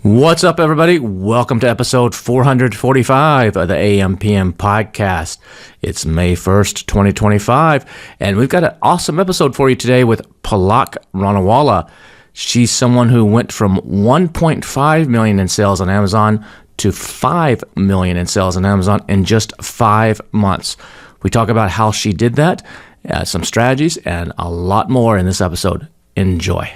What's up, everybody? Welcome to episode 445 of the AM/PM podcast. It's May 1st, 2025, and we've got an awesome episode for you today with Palak Raniwala. She's someone who went from 1.5 million in sales on Amazon to 5 million in sales on Amazon in just 5 months. We talk about how she did that, some strategies, and a lot more in this episode. Enjoy.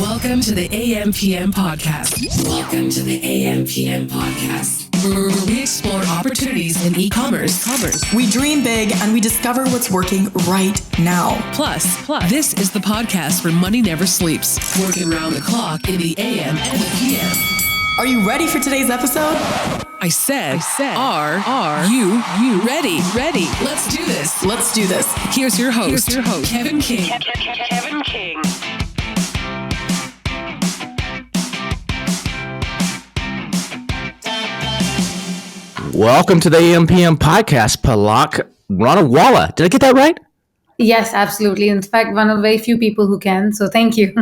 Welcome to the AM/PM podcast. Welcome to the AM/PM podcast, where we explore opportunities in e-commerce. We dream big and we discover what's working right now. Plus, this is the podcast where money never sleeps, working around the clock in the AM and the PM. Are you ready for today's episode? I said, are you ready? Let's do this. Here's your host, Kevin King. Kevin King. Welcome to the AM/PM podcast, Palak Raniwala. Did I get that right? Yes, absolutely. In fact, one of very few people who can. So thank you.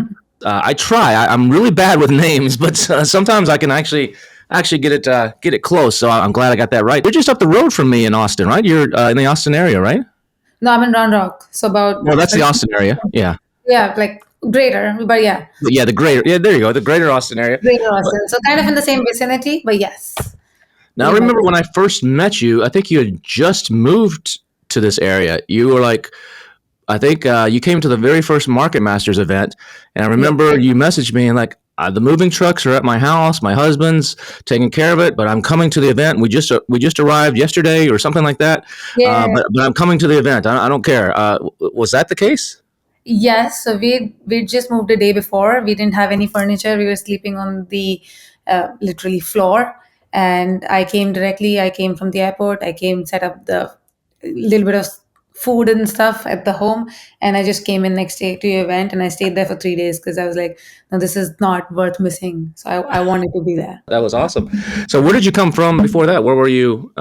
I try. I'm really bad with names, but sometimes I can actually get it close. So I'm glad I got that right. You're just up the road from me in Austin, right? You're in the Austin area, right? No, I'm in Round Rock. So about. Well, that's the Austin area. Yeah. Yeah, like greater, but yeah. Yeah, the greater. Yeah, there you go. The greater Austin area. Greater Austin. So kind of in the same vicinity, but yes. Now, I remember when I first met you, I think you had just moved to this area. You were like, I think you came to the very first Market Masters event, and I remember you messaged me and like, the moving trucks are at my house. My husband's taking care of it, but I'm coming to the event. We just arrived yesterday or something like that. Yeah. But I'm coming to the event. I don't care. Was that the case? Yes. So we just moved a day before. We didn't have any furniture. We were sleeping on the literally floor. And I came directly. I came from the airport. I came, set up the little bit of food and stuff at the home, and I just came in next day to your event, and I stayed there for 3 days because I was like, no, this is not worth missing. So I wanted to be there. That was awesome. So where did you come from before that? Where were you?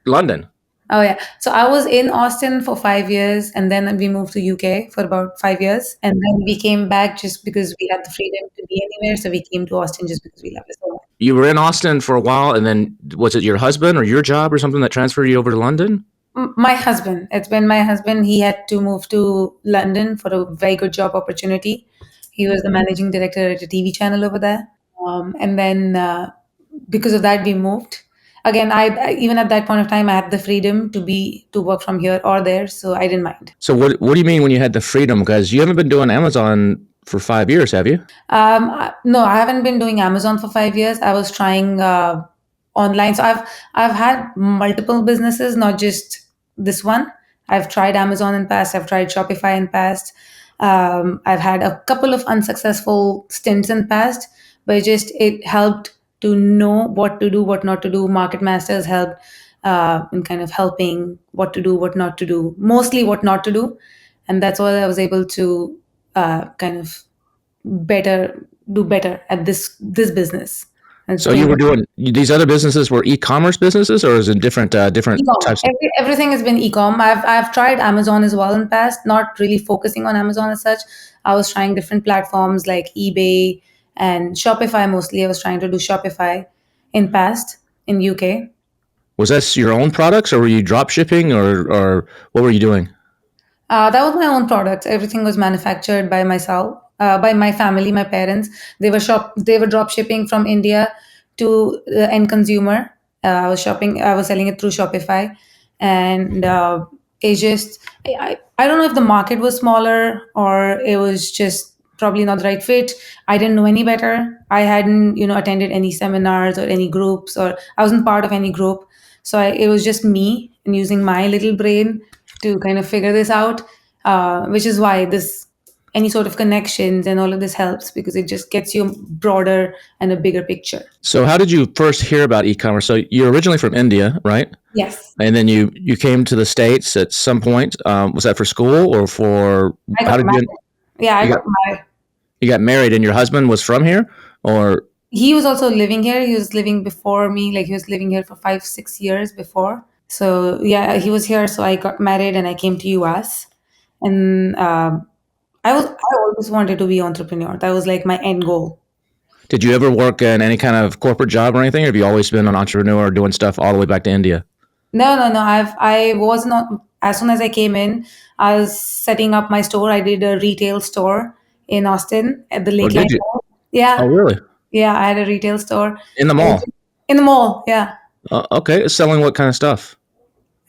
London. Oh yeah. So I was in Austin for 5 years, and then we moved to UK for about 5 years, and then we came back just because we had the freedom to be anywhere. So we came to Austin just because we loved it so much. You were in Austin for a while, and then was it your husband or your job or something that transferred you over to London? My husband. It's been my husband. He had to move to London for a very good job opportunity. He was the managing director at a TV channel over there, and then because of that, we moved. Again, I even at that point of time, I had the freedom to work from here or there, so I didn't mind. So what do you mean when you had the freedom? Because you haven't been doing Amazon for 5 years, have you? No, I haven't been doing Amazon for 5 years. I was trying online. So I've had multiple businesses, not just this one. I've tried Amazon in past. I've tried Shopify in past. I've had a couple of unsuccessful stints in past, but it helped to know what to do, what not to do. Market Masters helped in kind of helping what to do, what not to do, mostly what not to do. And that's why I was able to kind of do better at this business. And so you were doing these other businesses were e-commerce businesses, or is it different e-com. types? Everything has been e-com. I've tried Amazon as well in past, not really focusing on Amazon as such. I was trying different platforms like eBay and Shopify mostly. I was trying to do Shopify in past in UK. Was that your own products, or were you drop shipping, or what were you doing? That was my own product. Everything was manufactured by myself, by my family, my parents. They were drop shipping from India to the end consumer. I was selling it through Shopify, and I don't know if the market was smaller or it was just probably not the right fit. I didn't know any better. I hadn't, attended any seminars or any groups, or I wasn't part of any group. So it was just me and using my little brain to kind of figure this out, which is why any sort of connections and all of this helps, because it just gets you broader and a bigger picture. So how did you first hear about e-commerce? So you're originally from India, right? Yes. And then you came to the States at some point. Was that for school or for? I got married. I got married. You got married, and your husband was from here, or? He was also living here. He was living before me. Like he was living here for 5-6 years before. So yeah, he was here. So I got married and I came to US, and I always wanted to be entrepreneur. That was like my end goal. Did you ever work in any kind of corporate job or anything? Or have you always been an entrepreneur doing stuff all the way back to India? No, no, no. I was not. As soon as I came in, I was setting up my store. I did a retail store in Austin at the Or Lakeline did you? Mall. Oh, Yeah, really? yeah. I had a retail store. In the It was mall? in the mall. Yeah. Okay. Selling what kind of stuff?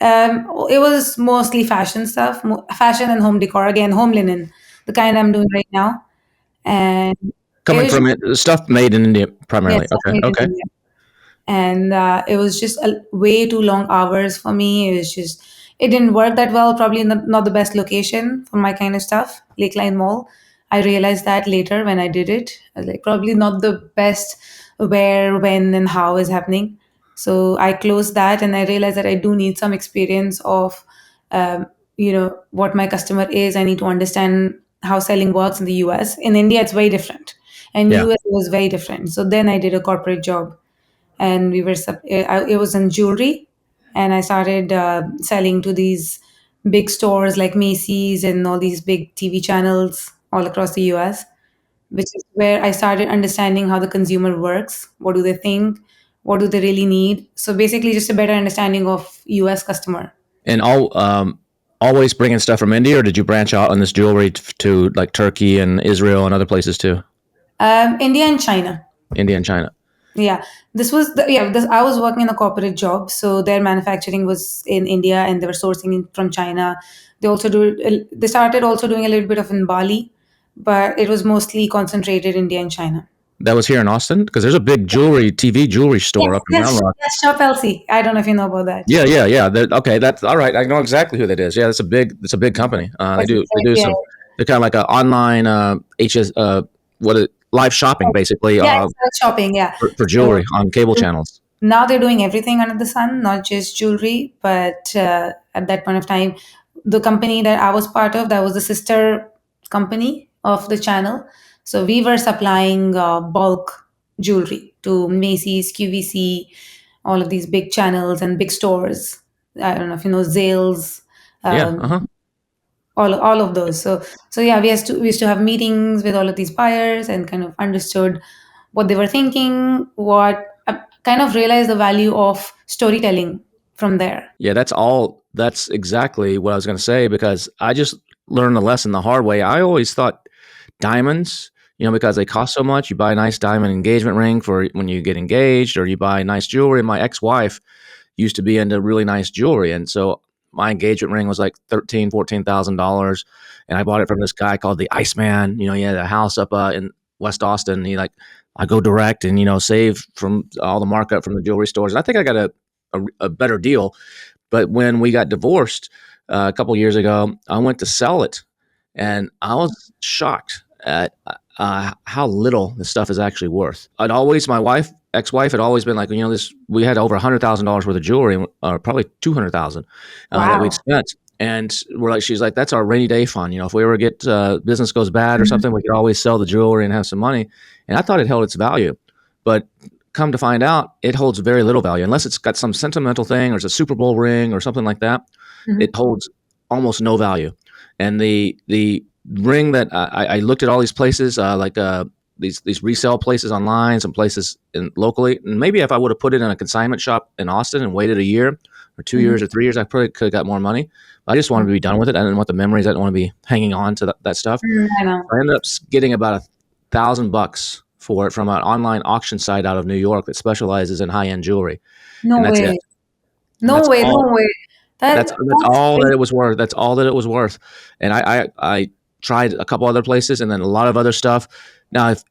It was mostly fashion stuff, fashion and home decor. Again, home linen, the kind I'm doing right now. And it Coming was from just, it, stuff made in India primarily. yes, Okay. made in Okay. India. And it was just way too long hours for me. It was just it didn't work that well. Probably not the best location for my kind of stuff. Lakeline Mall. I realized that later when I did it. I was like probably not the best where, when, and how is happening. So I closed that, and I realized that I do need some experience of, what my customer is. I need to understand how selling works in the US. In India, it's very different, and Yeah. US was very different. So then I did a corporate job, and it was in jewelry, and I started selling to these big stores like Macy's and all these big TV channels all across the US, which is where I started understanding how the consumer works. What do they think? What do they really need? So basically, just a better understanding of US customer. And always bringing stuff from India, or did you branch out on this jewelry to like Turkey and Israel and other places too? India and China. India and China. Yeah, this was this, I was working in a corporate job, so their manufacturing was in India, and they were sourcing from China. They started also doing a little bit of in Bali, but it was mostly concentrated India and China. That was here in Austin because there's a big TV jewelry Yes, store up in Round yes, Rock. yes, Shop LC. I don't know if you know about that. Yeah, yeah, yeah. Okay, that's all right. I know exactly who that is. Yeah, it's a big company. Yes, They do yeah, some. They're kind of like an online HS live shopping basically yeah, it's shopping. Yeah, for so jewelry on cable channels. now they're doing everything under the sun, not just jewelry. But at that point of time, the company that I was part of, that was the sister company of the channel. So we were supplying bulk jewelry to Macy's, QVC, all of these big channels and big stores. I don't know if you know Zales, Yeah. um, all of those. So yeah, we used to have meetings with all of these buyers and kind of understood what they were thinking, what kind of realized the value of storytelling from there. Yeah, that's all. That's exactly what I was going to say because I just learned the lesson the hard way. I always thought diamonds, because they cost so much. You buy a nice diamond engagement ring for when you get engaged, or you buy nice jewelry. My ex-wife used to be into really nice jewelry, and so my engagement ring was like $14,000, and I bought it from this guy called the Iceman. He had a house up in West Austin. I go direct and save from all the markup from the jewelry stores. And I think I got a better deal. But when we got divorced a couple years ago, I went to sell it, and I was shocked at how little this stuff is actually worth. My ex-wife, had always been like, this. We had over $100,000 worth of jewelry, or probably 200,000 that we'd Wow. spent. And she's like, that's our rainy day fund. If we ever get business goes bad or something, we could always sell the jewelry and have some money. And I thought it held its value, but come to find out, it holds very little value unless it's got some sentimental thing or it's a Super Bowl ring or something like that. Mhm. It holds almost no value. And the ring that I looked at all these places, these resale places online, some places locally, and maybe if I would have put it in a consignment shop in Austin and waited a year or 2 years or 3 years, I probably could have got more money. But I just wanted to be done with it. I didn't want the memories. I didn't want to be hanging on to that stuff. I know. I ended up getting about $1,000 for it from an online auction site out of New York that specializes in high end jewelry, No and that's it. way. And No that's way. all. No way. That's That's all that crazy. it was worth. That's all that it was worth. And I tried a couple other places and then a lot of other stuff. Now, if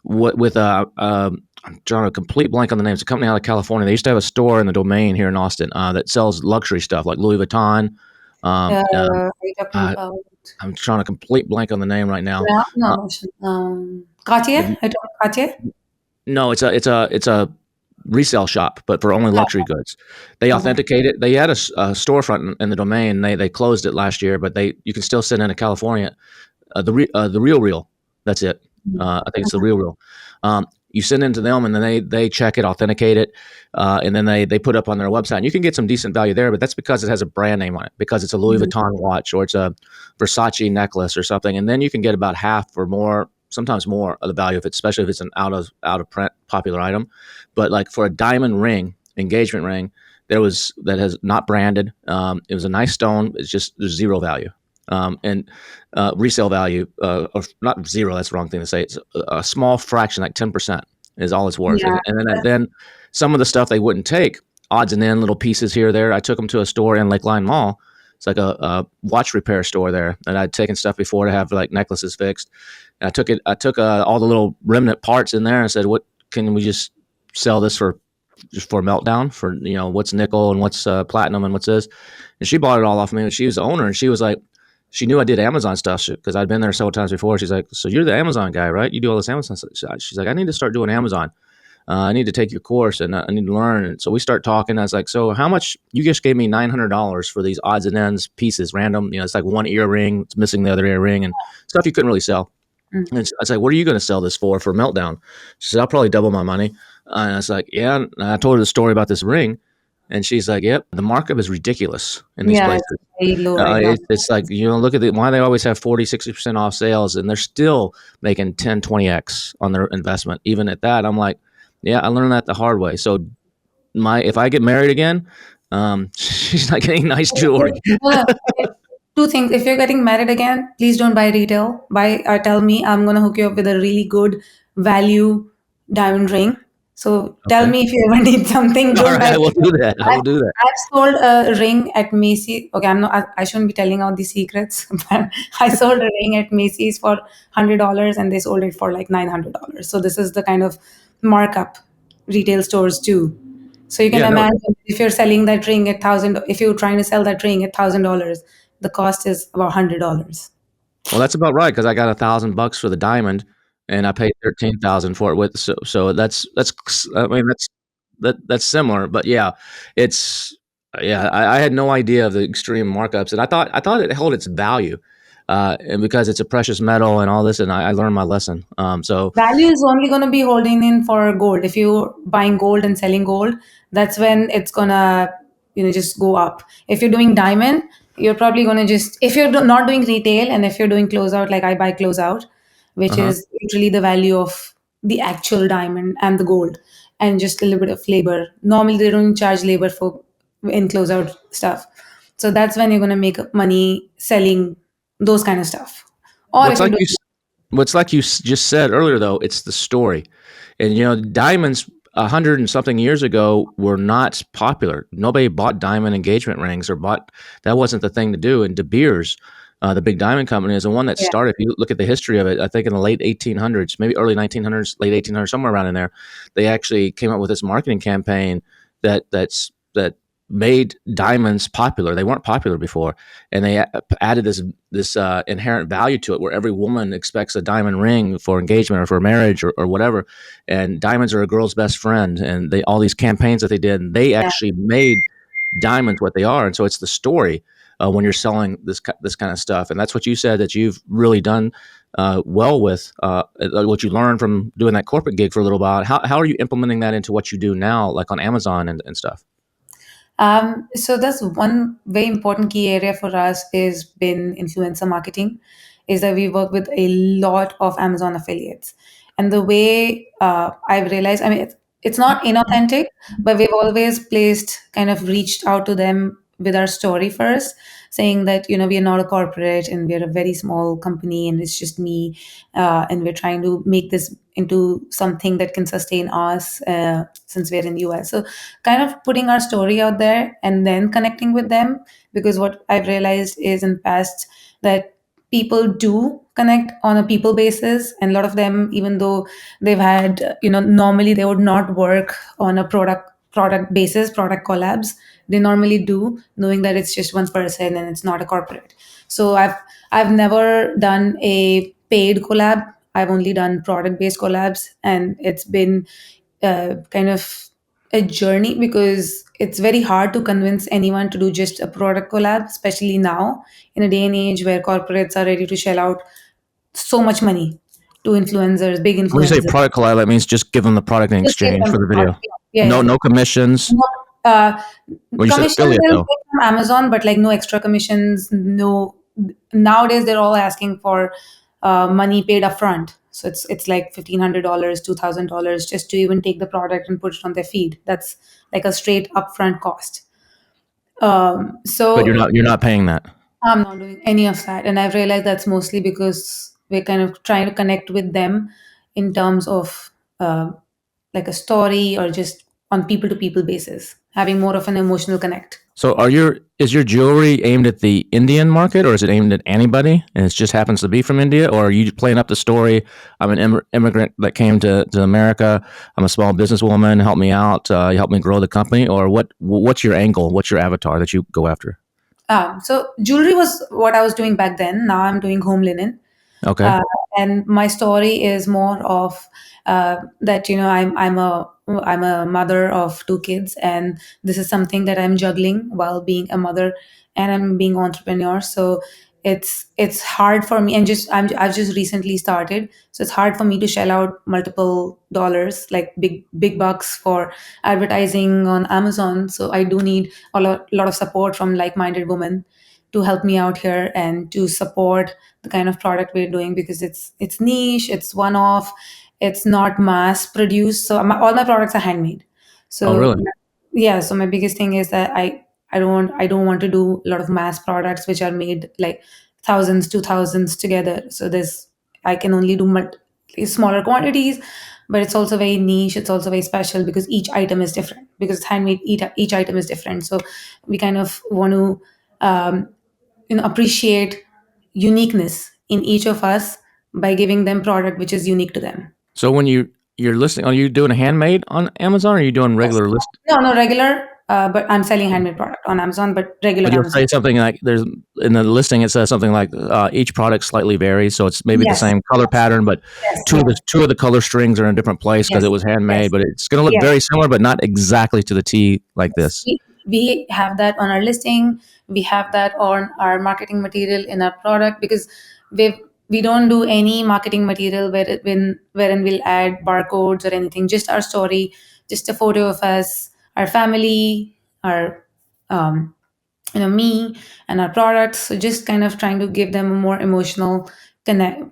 with I'm drawing a complete blank on the name. It's a company out of California. They used to have a store in the Domain here in Austin that sells luxury stuff like Louis Vuitton. Um, uh, Are you talking uh, about I'm trying to complete blank on the name right now. Uh, no, Cartier? have you- Are you talking Cartier? no, it's a resale shop, but for only Oh, luxury goods. They okay. authenticate it. They had a storefront in the Domain. They closed it last year, but you can still send into California. The Real. That's it. I think it's the Real. You send into them, and then they check it, authenticate it, and then they put up on their website. And you can get some decent value there, but that's because it has a brand name on it, because it's a Louis Mhm. Vuitton watch or it's a Versace necklace or something, and then you can get about half or more, sometimes more of the value if it's, especially if it's an out of print popular item. But like for a diamond ring, engagement ring, that has not branded. It was a nice stone. It's just there's zero value. And resale value, or not zero, that's the wrong thing to say. It's a small fraction, like 10% is all it's worth. Yeah. And then some of the stuff they wouldn't take, odds and end little pieces here or there. I took them to a store in Lakeline Mall. It's like a watch repair store there, and I'd taken stuff before to have like necklaces fixed. And I took all the little remnant parts in there and said, "What can we just sell this for?" Just for a meltdown, for what's nickel and what's platinum and what's this. And she bought it all off me, and she was the owner, and she was like, she knew I did Amazon stuff because I'd been there several times before. She's like, "So you're the Amazon guy, right? You do all this Amazon stuff." She's like, "I need to start doing Amazon. I need to take your course, and I need to learn." And so we start talking. I was like, "So how much? You just gave me $900 for these odds and ends pieces, random. It's like one earring, it's missing the other earring, and stuff you couldn't really sell." And I was like, "What are you going to sell this for meltdown?" She said, "I'll probably double my money." And I was like, "Yeah." And I told her the story about this ring, and she's like, "Yep, the markup is ridiculous in these Yeah, places. it's very low right now. It's like, look at why they always have 40, 60% off sales, and they're still making 10, 20x on their investment. Even at that, I'm like, yeah, I learned that the hard way. So if I get married again, she's not getting nice jewelry." No, two things. If you're getting married again, please don't buy retail. Tell me, I'm gonna hook you up with a really good value diamond ring. So tell Okay. me if you ever need something. All Don't right, buy I will retail. do that. I will do that. I've sold a ring at Macy's. Okay, I shouldn't be telling out the secrets, but I sold a ring at Macy's for $100, and they sold it for like $900. So this is the kind of markup retail stores do. So you can Yeah, no. imagine if you're selling that ring at if you're trying to sell that ring at $1,000, the cost is about $100. Well, that's about right because I got $1,000 for the diamond, and I paid 13,000 for it. So that's I mean that's similar, but yeah, it's yeah. I had no idea of the extreme markups, and I thought it held its value, and because it's a precious metal and all this, and I learned my lesson. So Value is only going to be holding in for gold. If you're buying gold and selling gold, that's when it's gonna, just go up. If you're doing diamond, you're probably gonna just, if you're not doing retail and if you're doing closeout, like I buy closeout, which uh-huh. is literally the value of the actual diamond and the gold, and just a little bit of labor. Normally, they don't charge labor for in closeout stuff, so that's when you're gonna make money selling those kind of stuff. Or What's if you're like doing what's like you just said earlier, though, it's the story. And diamonds 100 and something years ago were not popular. Nobody bought diamond engagement rings or bought, that wasn't the thing to do. And De Beers, the big diamond company, is the one that yeah, started. If you look at the history of it, I think in the late 1800s, maybe early 1900s, late 1800s, somewhere around in there, they actually came up with this marketing campaign that made diamonds popular. They weren't popular before, and they added this inherent value to it, where every woman expects a diamond ring for engagement or for marriage or whatever. And diamonds are a girl's best friend, and all these campaigns that they did, and they yeah. actually made diamonds what they are. And so it's the story when you're selling this kind of stuff, and that's what you said that you've really done well with what you learned from doing that corporate gig for a little while. How are you implementing that into what you do now, like on Amazon and stuff? So that's one very important key area for us is been influencer marketing, is that we work with a lot of Amazon affiliates. And the way I've realized, I mean, it's not inauthentic, but we've always kind of reached out to them with our story first, saying that, we are not a corporate and we're a very small company and it's just me. And we're trying to make this into something that can sustain us since we're in the US. So kind of putting our story out there and then connecting with them, because what I've realized is in past that people do connect on a people basis, and a lot of them, even though they've had, normally they would not work on a product basis, product collabs, they normally do, knowing that it's just one person and it's not a corporate. So I've never done a paid collab. I've only done product based collabs, and it's been kind of a journey, because it's very hard to convince anyone to do just a product collab, especially now in a day and age where corporates are ready to shell out so much money to influencers, big When you say influencers. product collab, that means just give them the product in Just give exchange them for the the video. product. Yeah, yeah, No commissions. yeah. No, Well, you said commissions affiliate they'll though. take from Amazon, but like no extra commissions. No, nowadays they're all asking for money paid upfront. So it's like $1,500, $2,000 just to even take the product and put it on their feed. That's like a straight upfront cost. But So you're not paying that. I'm not doing any of that. And I've realized that's mostly because we're kind of trying to connect with them in terms of like a story or just on people to people basis, having more of an emotional connect. So is your jewelry aimed at the Indian market, or is it aimed at anybody and it just happens to be from India, or are you playing up the story? I'm an immigrant that came to America. I'm a small businesswoman. Help me out. You help me grow the company, or what's your angle? What's your avatar that you go after? So jewelry was what I was doing back then. Now I'm doing home linen. Okay. uh, and my story is more of that I'm a mother of two kids, and this is something that I'm juggling while being a mother and I'm being entrepreneur. So it's hard for me, and I've just recently started, so it's hard for me to shell out multiple dollars, like big bucks for advertising on Amazon. So I do need a lot of support from like-minded women to help me out here and to support the kind of product we're doing, because it's niche, it's one off, it's not mass produced. So all my products are handmade. Oh, So really? yeah, so my biggest thing is that I don't want to do a lot of mass products which are made like thousands to thousands together. So there's I can only do smaller quantities, but it's also very niche, it's also very special because each item is different, because it's handmade, each item is different. So we kind of want to um, appreciate uniqueness in each of us by giving them product which is unique to them. So when you're listing, are you doing a handmade on Amazon, or are you doing Yes. regular list? No, regular, but I'm selling handmade product on Amazon, but regular But you'll Amazon. say something like there's in the listing it says something like each product slightly varies, so it's maybe the Yes, same color pattern, but yes, two of the color strings are in a different place because yes, it was handmade, yes, but it's going to look yes. very similar, but not exactly to the T like this. We have that on our listing. We have that on our marketing material in our product, because we don't do any marketing material wherein we'll add barcodes or anything. Just our story, just a photo of us, our family, our um, me and our products. So just kind of trying to give them a more connect,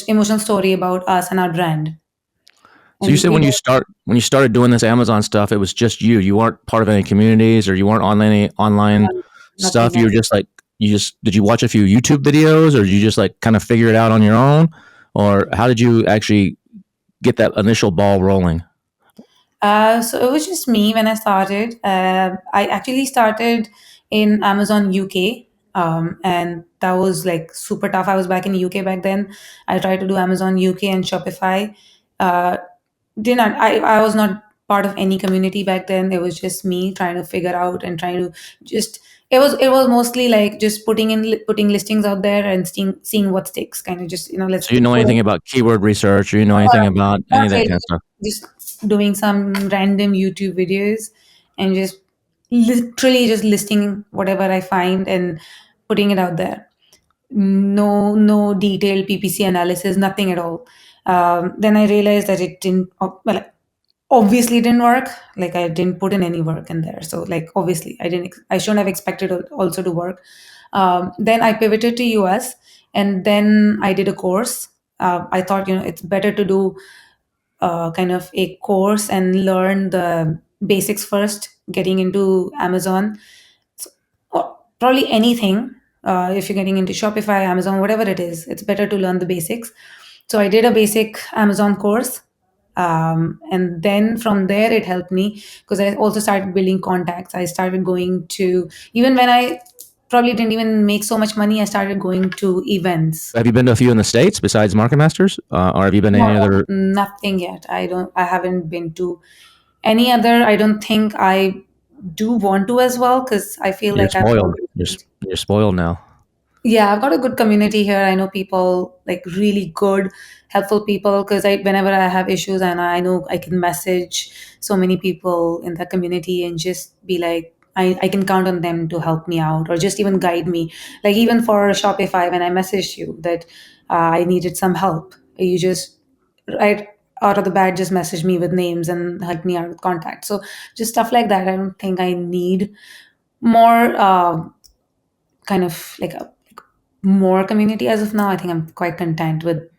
emotional story about us and our brand. So you And said when you started doing this Amazon stuff, it was just you. You weren't part of any communities, or you weren't on any online stuff. nothing You were else. just like you just did you watch a few YouTube videos, or did you just like kind of figure it out on your own, or how did you actually get that initial ball rolling? So it was just me when I started. I actually started in Amazon UK, and that was like super tough. I was back in UK back then. I tried to do Amazon UK and Shopify. Uh, did not I was not part of any community back then. It was just me trying to figure out and trying to just it was mostly like just putting listings out there and seeing what sticks, kind of just let's So you know put anything about keyword research, or you know anything about any not of that really, kind of stuff? just doing some random YouTube videos and just literally just listing whatever I find and putting it out there. No detailed PPC analysis, nothing at all. Then I realized that it didn't. Well, obviously it didn't work. Like I didn't put in any work in there. So like obviously I shouldn't have expected it also to work. Then I pivoted to US, and then I did a course. I thought it's better to do kind of a course and learn the basics first, getting into Amazon, or probably anything. If you're getting into Shopify, Amazon, whatever it is, it's better to learn the basics. So I did a basic Amazon course. And then from there, it helped me because I also started building contacts. I started going to, even when I probably didn't even make so much money, I started going to events. Have you been to a few in the States besides Market Masters, or have you been to No, any other? nothing yet. I haven't been to any other. I don't think I do want to as well, because I feel You're like I've got a spoiled. good community. You're spoiled now. Yeah, I've got a good community here. I know people, like really good, helpful people, because whenever I have issues, and I know I can message so many people in the community and just be like, I can count on them to help me out or just even guide me. Like even for Shopify, when I messaged you that I needed some help, you just right out of the bat just message me with names and help me out with contacts. So just stuff like that. I don't think I need more kind of like a more community as of now. I think I'm quite content with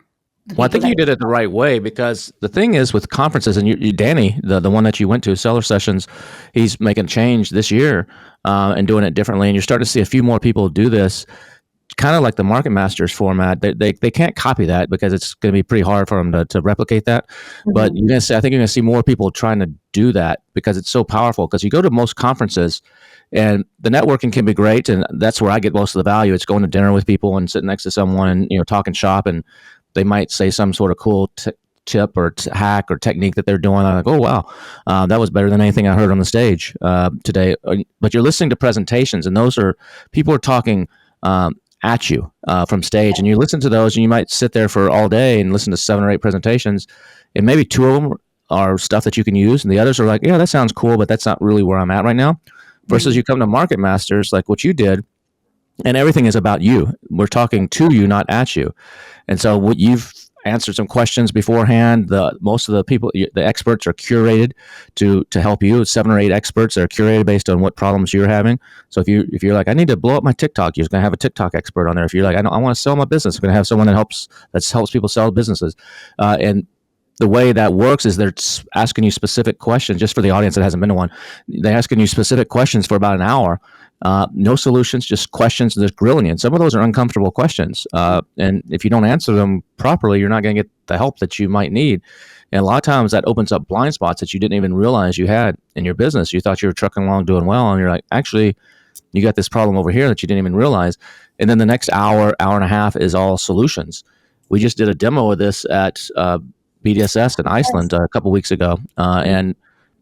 the Well, I people think that. you did it the right way because the thing is with conferences, and Danny, the one that you went to, Seller Sessions, he's making a change this year and doing it differently. And you're starting to see a few more people do this, kind of like the Market Masters format. They can't copy that because it's going to be pretty hard for them to replicate that. But Mhm. you're going to see, I think you're going to see more people trying to do that because it's so powerful. Because you go to most conferences, and the networking can be great, and that's where I get most of the value. It's going to dinner with people and sitting next to someone and talking shop, and they might say some sort of cool tip or hack or technique that they're doing. I'm like, oh wow, that was better than anything I heard on the stage today. But you're listening to presentations, and those are people are talking at you from stage, and you listen to those, and you might sit there for all day and listen to 7 or 8 presentations, and maybe 2 of them are stuff that you can use, and the others are like, yeah, that sounds cool, but that's not really where I'm at right now. Versus you come to Market Masters, like what you did, and everything is about you. We're talking to you, not at you. And so what you've answered some questions beforehand. Most of the people, the experts, are curated to help you. 7 or 8 experts that are curated based on what problems you're having. So if you're like, I need to blow up my TikTok, you're going to have a TikTok expert on there. If you're like, I want to sell my business, I'm going to have someone that helps people sell businesses. And the way that works is they're asking you specific questions. Just for the audience that hasn't been to one, they're asking you specific questions for about an hour. No solutions, just questions. And just grilling you. And some of those are uncomfortable questions. And if you don't answer them properly, you're not going to get the help that you might need. And a lot of times that opens up blind spots that you didn't even realize you had in your business. You thought you were trucking along doing well, and you're like, actually, you got this problem over here that you didn't even realize. And then the next hour and a half is all solutions. We just did a demo of this at BDSS in Iceland a couple weeks ago, and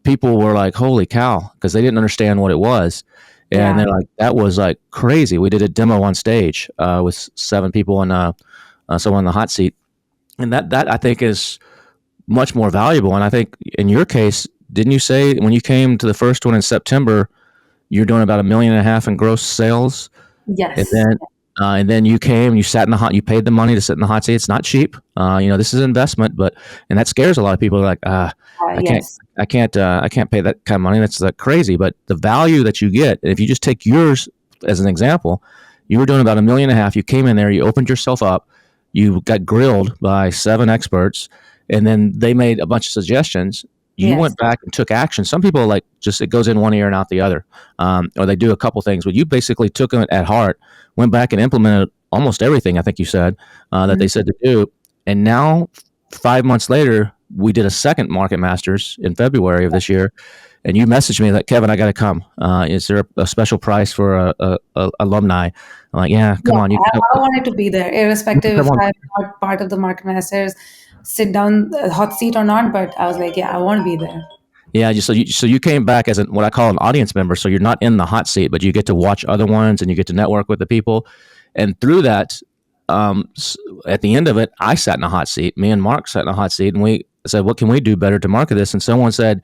people were like, "Holy cow!" because they didn't understand what it was, and Yeah. they're like, "That was like crazy." We did a demo on stage with 7 people and someone in the hot seat, and that I think is much more valuable. And I think in your case, didn't you say when you came to the first one in September, you're doing about 1.5 million in gross sales? And Yes. then you came, you sat in the hot, you paid the money to sit in the hot seat. It's not cheap. This is an investment, and that scares a lot of people. They're like, I can't, Yes. I can't pay that kind of money. That's like crazy. But the value that you get, if you just take yours as an example, you were doing about 1.5 million. You came in there, you opened yourself up, you got grilled by 7 experts, and then they made a bunch of suggestions. You Yes. went back and took action. Some people like just it goes in one ear and out the other, or they do a couple things. But you basically took it at heart, went back and implemented almost everything I think you said that they said to do. And now, 5 months later, we did a second Market Masters in February of this year. And you messaged me like, Kevin, I got to come. Is there a special price for a alumni? I'm like, yeah, Yeah, come on. I wanted to be be there, You can irrespective if come on. I'm not part of the Market Masters, sit down, hot seat or not. But I was like, yeah, I want to be there. Yeah, so you came back as what I call an audience member. So you're not in the hot seat, but you get to watch other ones and you get to network with the people. And through that, at the end of it, I sat in a hot seat. Me and Mark sat in a hot seat, and we said, "What can we do better to market this?" And someone said,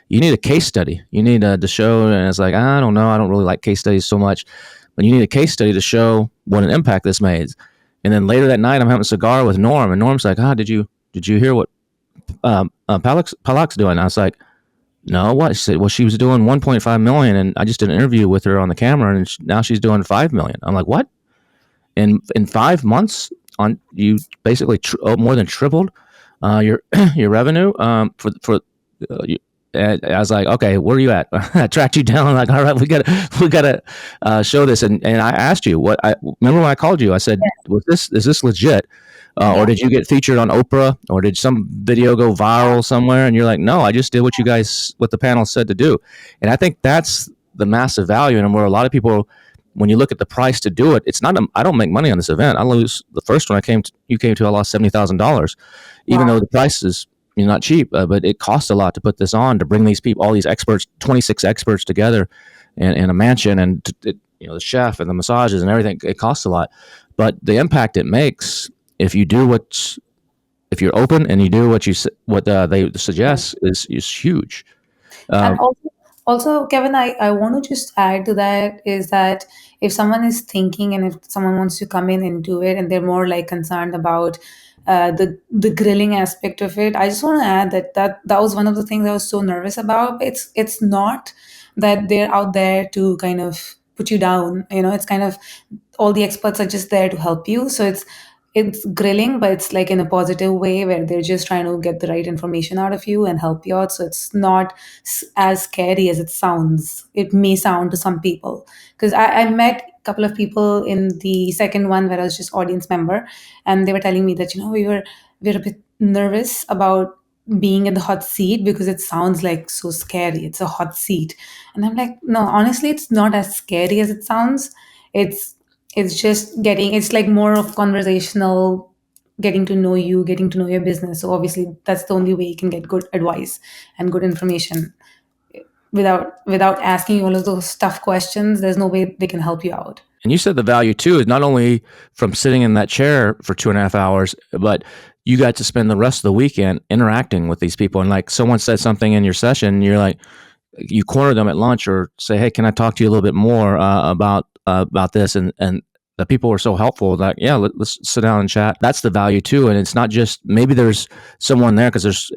"You need a case study. You need to show." And it's like, I don't know. I don't really like case studies so much, but you need a case study to show what an impact this made. And then later that night, I'm having a cigar with Norm, and Norm's like, did you hear what Palak's doing?" I was like, no, what? She said, well, she was doing 1.5 million, and I just did an interview with her on the camera, and now she's doing 5 million. I'm like, what? In 5 months, on you basically more than tripled your your revenue you, and I was like, okay, where are you at? I tracked you down. I'm like, all right, we gotta show this. And I asked you what I remember when I called you. I said, is this legit? Or did you get featured on Oprah, or did some video go viral somewhere? And you're like, no, I just did what the panel said to do. And I think that's the massive value. And where a lot of people, when you look at the price to do it, it's not. I don't make money on this event. I lose the first one you came to. I lost $70,000, even though the price is not cheap. But it costs a lot to put this on, to bring these people, all these experts, 26 experts together, in a mansion, and the chef and the massages and everything. It costs a lot, but the impact it makes, if you're open and you do what they suggest, is huge. And Um, also, Kevin, I want to just add to that is that if someone is thinking and if someone wants to come in and do it and they're more like concerned about the grilling aspect of it, I just want to add that was one of the things I was so nervous about. It's not that they're out there to kind of put you down. It's kind of all the experts are just there to help you. So it's grilling, but it's like in a positive way where they're just trying to get the right information out of you and help you out. So it's not as scary as it sounds. It may sound to some people. Because I met a couple of people in the second one where I was just audience member, and they were telling me that, we were a bit nervous about being in the hot seat because it sounds like so scary. It's a hot seat. And I'm like, no, honestly, it's not as scary as it sounds. It's it's like more of conversational, getting to know you, getting to know your business. So obviously that's the only way you can get good advice and good information without asking you all of those tough questions. There's no way they can help you out. And you said the value too is not only from sitting in that chair for 2.5 hours, but you got to spend the rest of the weekend interacting with these people. And like someone said something in your session, you're like, you corner them at lunch or say, "Hey, can I talk to you a little bit more about this?" And the people were so helpful. Like, yeah, let's sit down and chat. That's the value too. And it's not just maybe there's someone there because there's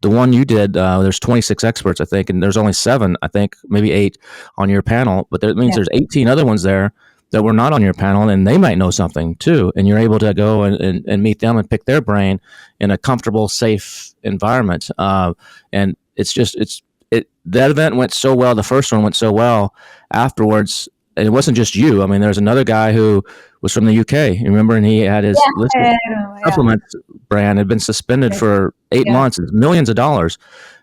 the one you did. There's 26 experts, I think, and there's only 7, I think, maybe 8 on your panel. But that means Yeah. there's 18 other ones there that were not on your panel, and they might know something too. And you're able to go and meet them and pick their brain in a comfortable, safe environment. And it's just that event went so well. The first one went so well. Afterwards, and it wasn't just you. I mean, there's another guy who was from the UK. You remember, and he had his listed I know, yeah. supplements brand had been suspended Yeah. for 8 months. It's millions of dollars.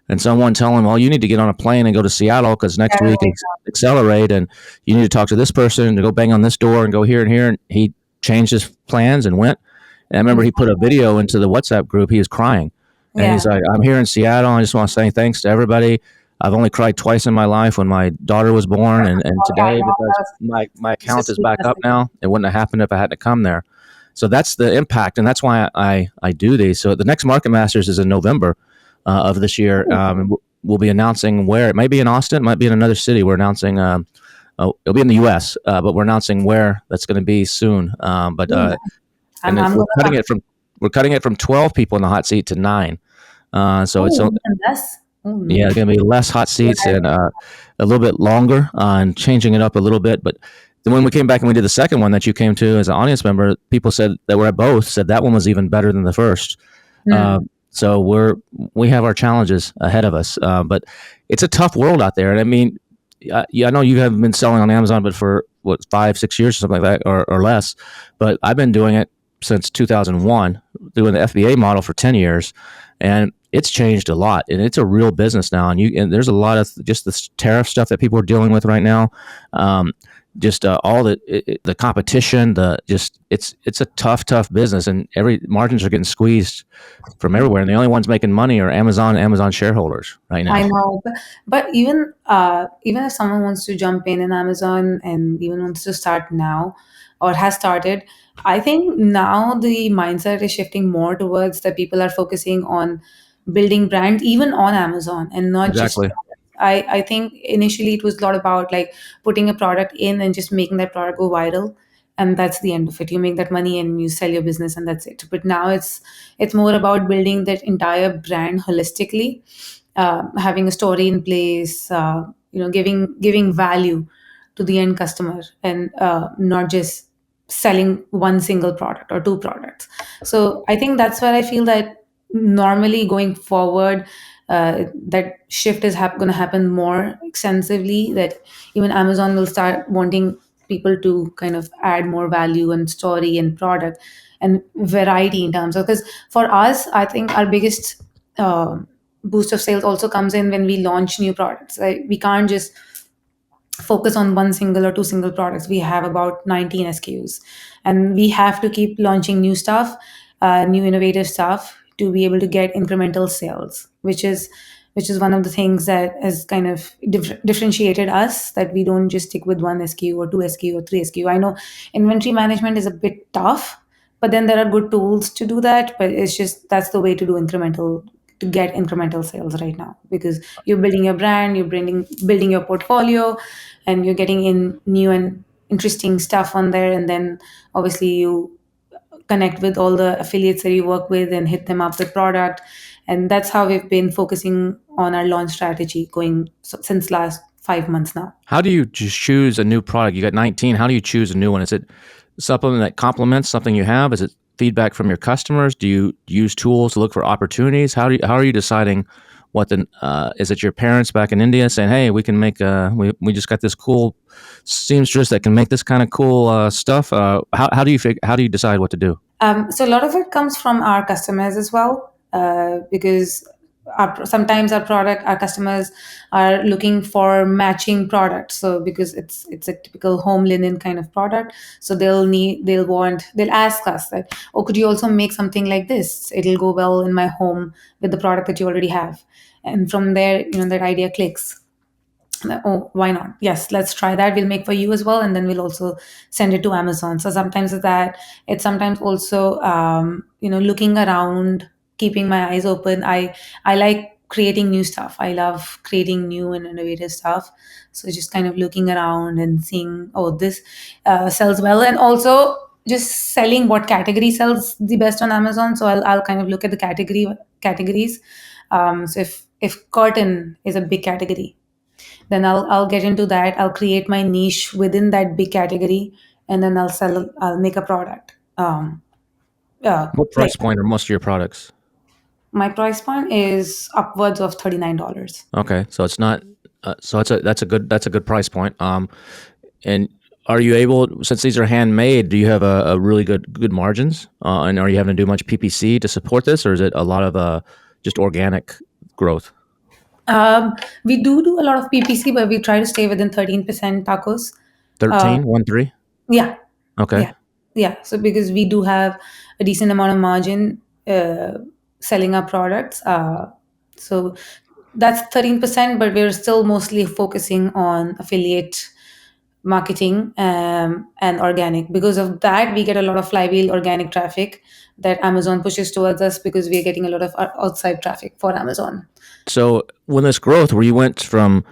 And someone telling him, "Well, you need to get on a plane and go to Seattle because next Yeah. week is Accelerate, and you need to talk to this person to go bang on this door and go here and here." And he changed his plans and went. And I remember he put a video into the WhatsApp group. He was crying, and Yeah. he's like, "I'm here in Seattle. I just want to say thanks to everybody. I've only cried twice in my life when my daughter was born, and Yeah, I today know. because my It's account just is back up fantastic. now. It wouldn't have happened if I hadn't come there." So that's the impact, and that's why I do these. So the next Market Masters is in November of this year, and we'll be announcing where. It might be in Austin, it might be in another city. We're announcing. It'll be in the U.S., but we're announcing where that's going to be soon. But Ooh, and I'm we're gonna cutting come. it from 12 people in the hot seat to 9. So it's Oh, even less. Oh, yeah, going to be less hot seats yeah, and a little bit longer and changing it up a little bit. But then when we came back and we did the second one that you came to as an audience member, people said that were at both said that one was even better than the first. hmm. So we have our challenges ahead of us, but it's a tough world out there. And I mean, yeah, I know you haven't been selling on Amazon, but for what 5-6 years or something like that, or less. But I've been doing it since 2001, doing the FBA model for 10 years, and it's changed a lot, and it's a real business now. And there's a lot of just the tariff stuff that people are dealing with right now. Just all the competition, it's a tough business, and every margins are getting squeezed from everywhere, and the only ones making money are Amazon shareholders right I now. know, but even if someone wants to jump in Amazon and even wants to start now or has started, I think now the mindset is shifting more towards that people are focusing on building brand even on Amazon and not just Exactly. products. I think initially it was a lot about like putting a product in and just making that product go viral, and that's the end of it. You make that money and you sell your business and that's it. But now it's more about building that entire brand holistically, having a story in place, giving value to the end customer, and not just selling one single product or two products. So I think that's where I feel that normally going forward, that shift is going to happen more extensively. That even Amazon will start wanting people to kind of add more value and story and product and variety in terms of, because for us, I think our biggest boost of sales also comes in when we launch new products. Like, we can't just focus on one single or two single products. We have about 19 SKUs, and we have to keep launching new stuff, new innovative stuff to be able to get incremental sales, which is one of the things that has kind of differentiated us, that we don't just stick with one SKU or two SKU or three SKU. I know inventory management is a bit tough, but then there are good tools to do that. But it's just that's the way to do incremental, to get incremental sales right now, because you're building your brand, you're building your portfolio, and you're getting in new and interesting stuff on there. And then obviously you connect with all the affiliates that you work with and hit them up with product. And that's how we've been focusing on our launch strategy going since last 5 months now. How do you just choose a new product? You got 19. How do you choose a new one? Is it a supplement that complements something you have? Is it feedback from your customers? Do you use tools to look for opportunities? How are you deciding what the is it your parents back in India saying, hey, we can make we just got this cool seamstress that can make this kind of cool stuff? How do you decide what to do? So a lot of it comes from our customers as well, because sometimes our customers are looking for matching products. So because it's a typical home linen kind of product, so they'll ask us that, oh, could you also make something like this? It'll go well in my home with the product that you already have, and from there, that idea clicks. Oh, why not? Yes, let's try that. We'll make for you as well, and then we'll also send it to Amazon. So sometimes it's sometimes also looking around, keeping my eyes open. I like creating new stuff. I love creating new and innovative stuff. So just kind of looking around and seeing, oh, this sells well, and also just selling what category sells the best on Amazon. So I'll kind of look at the categories. So if cotton is a big category, then I'll get into that. I'll create my niche within that big category, and then I'll make a product. What Like price point are most of your products? my price point is upwards of $39. Okay, so it's not. So that's a good price point. And are you able, since these are handmade, do you have a really good margins? And are you having to do much PPC to support this, or is it a lot of just organic growth? We do a lot of PPC, but we try to stay within 13% tacos. 13, 1 3. Yeah, Okay. yeah, yeah. So because we do have a decent amount of margin selling our products, so that's 13%. But we're still mostly focusing on affiliate marketing and organic. Because of that, we get a lot of flywheel organic traffic that Amazon pushes towards us, because we are getting a lot of outside traffic for Amazon. So when this growth, where you went from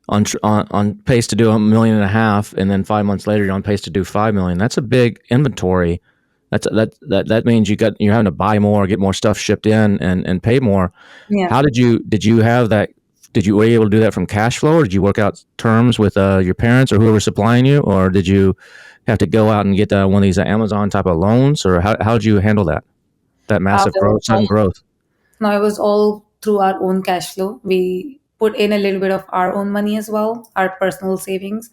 on pace to do 1.5 million, and then 5 months later you're on pace to do 5 million, that's a big inventory. That means you're having to buy more, get more stuff shipped in, and pay more. Yeah. How did you have that? Were you able to do that from cash flow, or did you work out terms with your parents or whoever was supplying you, or did you have to go out and get one of these Amazon type of loans, or how did you handle that massive growth, sudden growth? No, it was all through our own cash flow. We put in a little bit of our own money as well, our personal savings,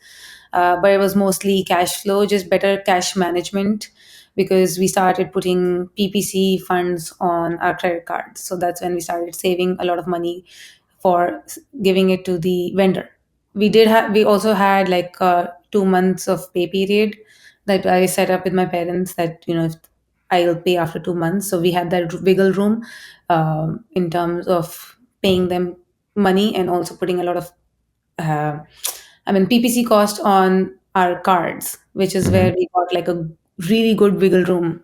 but it was mostly cash flow, just better cash management, because we started putting PPC funds on our credit cards. So that's when we started saving a lot of money for giving it to the vendor. We also had like 2 months of pay period that I set up with my parents, that if I'll pay after 2 months. So we had that wiggle room in terms of paying them money, and also putting a lot of uh, PPC cost on our cards, which is Mm-hmm. where we got like a really good wiggle room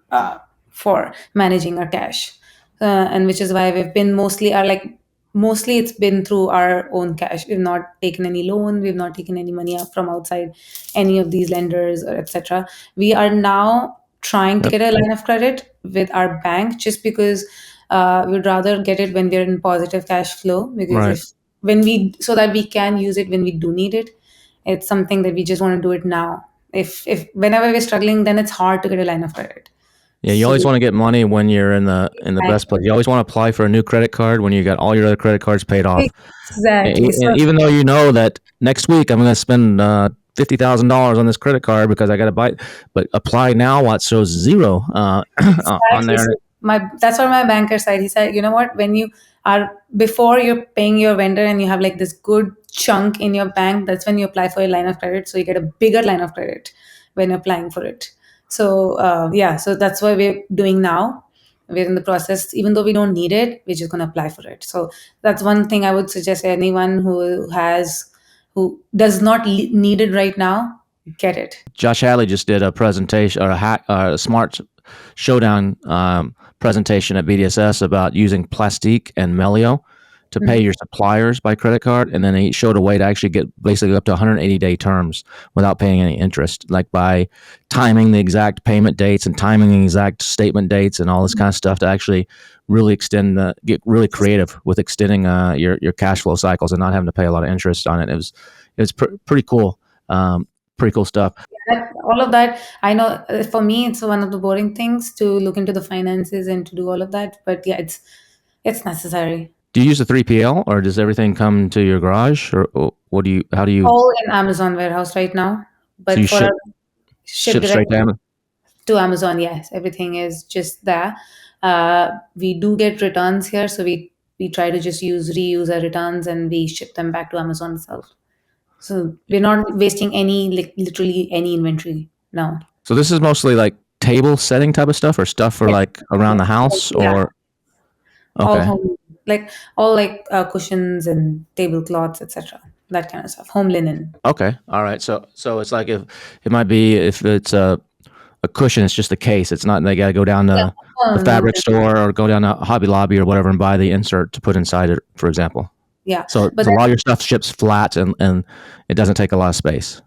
for managing our cash, and which is why mostly it's been through our own cash. We've not taken any loan, we've not taken any money up from outside any of these lenders or etc. We are now trying to Yep. get a line of credit with our bank, just because we'd rather get it when we're in positive cash flow, because Right. if when we so that we can use it when we do need it. It's something that we just want to do it now. If whenever we're struggling, then it's hard to get a line of credit. Yeah, you So always want to get money when you're in the best place. You always want to apply for a new credit card when you got all your other credit cards paid off. exactly. And So even though you know that next week I'm going to spend $50,000 on this credit card because I got to buy it, but apply now, what shows zero on exactly. there. So that's what my banker said. He said, you know what, when you are before you're paying your vendor and you have like this good chunk in your bank, that's when you apply for a line of credit. So you get a bigger line of credit when you're applying for it. So yeah, so that's what we're doing now. We're in the process, even though we don't need it, we're just going to apply for it. So that's one thing I would suggest anyone who does not need it right now, get it. Josh Hadley just did a presentation or a smart showdown presentation at BDSS about using Plastique and Melio to pay your suppliers by credit card, and then he showed a way to actually get basically up to 180-day terms without paying any interest, like by timing the exact payment dates and timing the exact statement dates and all this kind of stuff to actually really get really creative with extending your cash flow cycles and not having to pay a lot of interest on it. It was pretty cool. Pretty cool stuff. all of that, I know for me, it's one of the boring things to look into the finances and to do all of that. But yeah, it's necessary. Do you use a 3PL or does everything come to your garage or what do you, how do you, All in Amazon warehouse right now. so But you for our ship ship straight to directly Amazon? to Amazon, yes, everything is just there. We do get returns here, so we try to just reuse our returns and we ship them back to Amazon itself. So we're not wasting any, like literally any inventory now. So this is mostly like table setting type of stuff or stuff for Yes, like around the yes, house yeah, or, all okay. home, like all like cushions and tablecloths, etc. That kind of stuff. Home linen. Okay. All right. So it's like if it might be if it's a cushion, it's just a case. It's not they got to go down Yeah. to the Oh, no, fabric store or go down to Hobby Lobby or whatever and buy the insert to put inside it, for example. yeah, but So a lot of your stuff ships flat and it doesn't take a lot of space.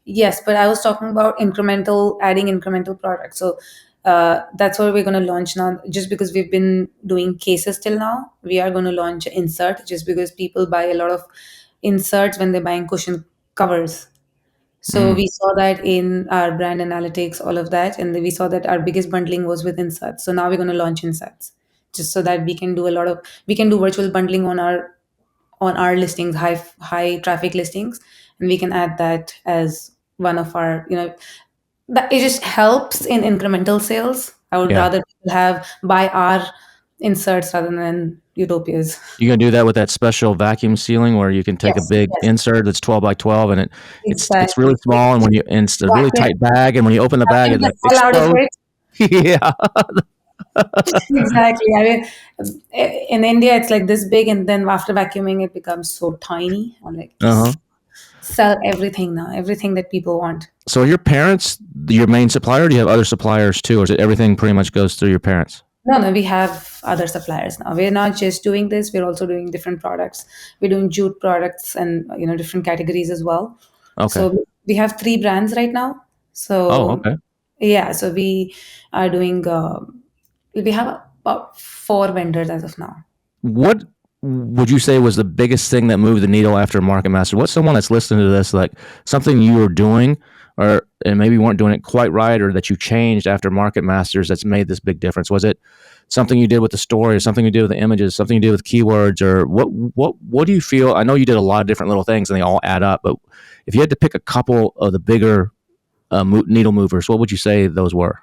yes, but I was talking about adding incremental products. So that's what we're going to launch now. Just because we've been doing cases till now, we are going to launch an insert just because people buy a lot of inserts when they're buying cushion covers. So Mm. we saw that in our brand analytics, all of that, and we saw that our biggest bundling was with inserts. So now we're going to launch inserts, just so that we can do virtual bundling on our listings, high traffic listings, and we can add that as one of our, that it just helps in incremental sales. I would Yeah. rather people have buy our inserts rather than Utopias. You gonna do that with that special vacuum sealing where you can take a Yes, big yes, insert that's 12 by 12 and it's really exactly. small and when you and it's a really Vacuum, tight bag and when you open the bag vacuum it the like hell out of explodes. it. Yeah. Exactly. I mean, in India, it's like this big, and then after vacuuming, it becomes so tiny. I'm like, Uh-huh. just sell everything now, everything that people want. So are your parents your main supplier or do you have other suppliers too or is it everything pretty much goes through your parents? No, no, we have other suppliers now. We're not just doing this; we're also doing different products. We're doing jute products and different categories as well. Okay. So we have three brands right now. Oh, So okay. yeah, so we are doing. We have about four vendors as of now. What would you say was the biggest thing that moved the needle after Market Master? What's someone that's listening to this like something you were doing, or and maybe you weren't doing it quite right, or that you changed after Market Masters that's made this big difference? Was it something you did with the story, or something you did with the images, something you did with keywords, or what do you feel? I know you did a lot of different little things and they all add up, but if you had to pick a couple of the bigger needle movers, what would you say those were?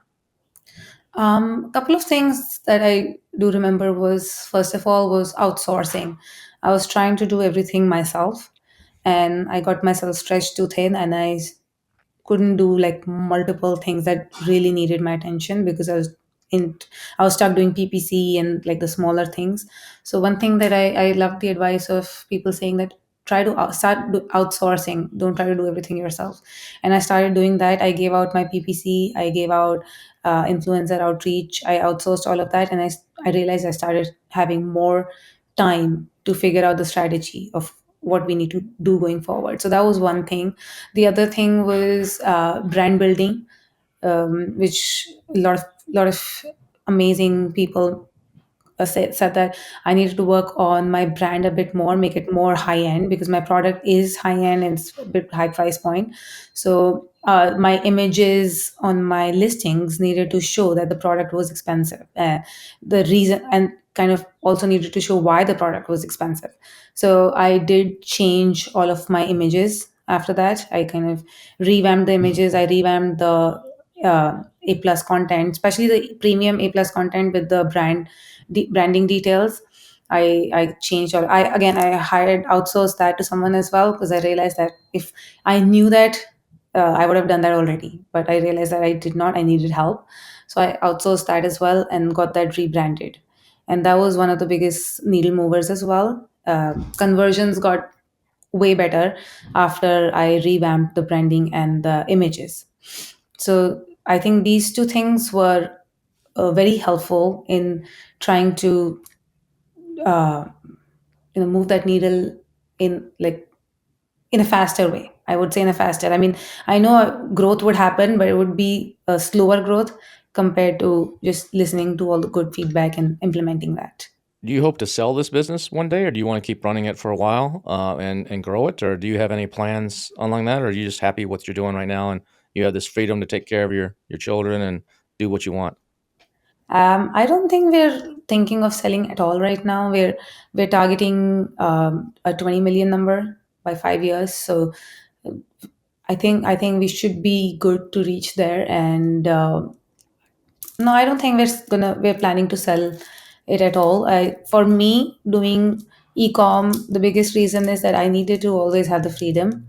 A couple of things that I do remember was first of all was outsourcing. I was trying to do everything myself, and I got myself stretched too thin, and I couldn't do like multiple things that really needed my attention because in I was stuck doing PPC and like the smaller things. So one thing that I love the advice of people saying that try to outsourcing. Don't try to do everything yourself. And I started doing that. I gave out my PPC. I gave out influencer outreach. I outsourced all of that, and I realized I started having more time to figure out the strategy of what we need to do going forward. So that was one thing. The other thing was brand building, which a lot of amazing people said that I needed to work on my brand a bit more, make it more high end because my product is high end and it's a bit high price point. So my images on my listings needed to show that the product was expensive. The reason and kind of also needed to show why the product was expensive. So I did change all of my images. After that, I kind of revamped the images. I revamped the A plus content, especially the premium A plus content with the branding details. I changed all. I hired outsourced that to someone as well because I realized that if I knew that I would have done that already, but I realized that I did not. I needed help, so I outsourced that as well and got that rebranded, and that was one of the biggest needle movers as well. Conversions got way better after I revamped the branding and the images. So I think these two things were very helpful in trying to uh, move that needle in like in a faster way. I would say in a faster. I mean, I know growth would happen, but it would be a slower growth compared to just listening to all the good feedback and implementing that. Do you hope to sell this business one day, or do you want to keep running it for a while and grow it, or do you have any plans along that, or are you just happy with what you're doing right now you have this freedom to take care of your children and do what you want? I don't think we're thinking of selling at all right now. We're targeting a 20 million number by 5 years. So I think we should be good to reach there. And no, I don't think we're planning to sell it at all. For me, doing e-com, the biggest reason is that I needed to always have the freedom